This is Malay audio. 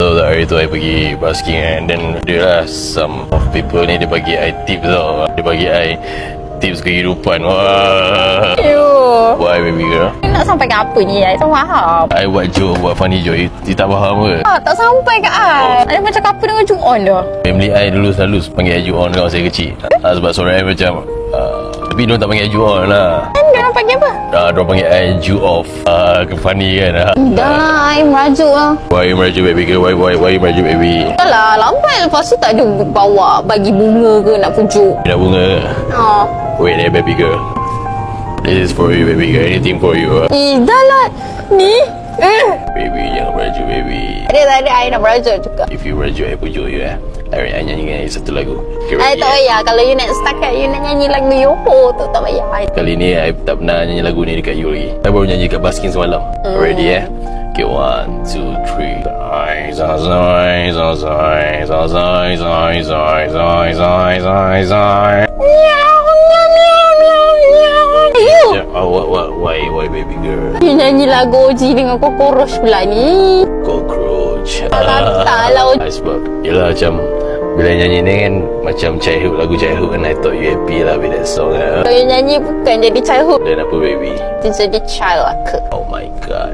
So hari tu I pergi basking and then dia lah some of people ni dia bagi I tips tau. Dia bagi I tips kehidupan. Wah. Why baby girl? Nak sampai ke apa ni? I tak faham. I buat joke, buat funny joke. You tak faham ke? Tak sampai ke I. I macam couple dengan Ju-on dah. Family I dulu selalu panggil I Ju-on kalau saya kecil. Sebab suara I macam tapi diorang tak panggil I Ju-on lah. Dia orang panggil apa? Diorang panggil I Ju-off. Funny kan? Dah lah, I merajuk lah. Why you merajuk baby girl? Why you merajuk baby? Dah lah, lambat lepas tu tak ada bawa bagi bunga ke nak pujuk. Nak bunga ke? Wait there baby girl. This is for you baby girl. Anything for you. Dah lah. Ni. Baby jangan merajuk baby. Ada I nak merajuk juga. If you merajuk I pujuk you I nyanyikan satu lagu. I tak payah. Kalau you nak setakat you nak nyanyi lagu Yoho tu tak payah. Kali ni I tak pernah nyanyi lagu ni dekat you lagi. I baru nyanyi kat basking semalam. Ready Okay, 1, 2, 3. Zai, zai, zai, zai, zai, zai, zai, zai, zai, zai, zai. Why baby girl? You nyanyi lagu OG dengan cockroach pula ni. Cockroach. Tak lah. Sebab yelah macam bila nyanyi ni kan macam childhood, lagu childhood kan. I thought you happy lah with that song. Kalau you nyanyi bukan jadi childhood. Dan apa baby? Dia jadi child lah ke. Oh my god.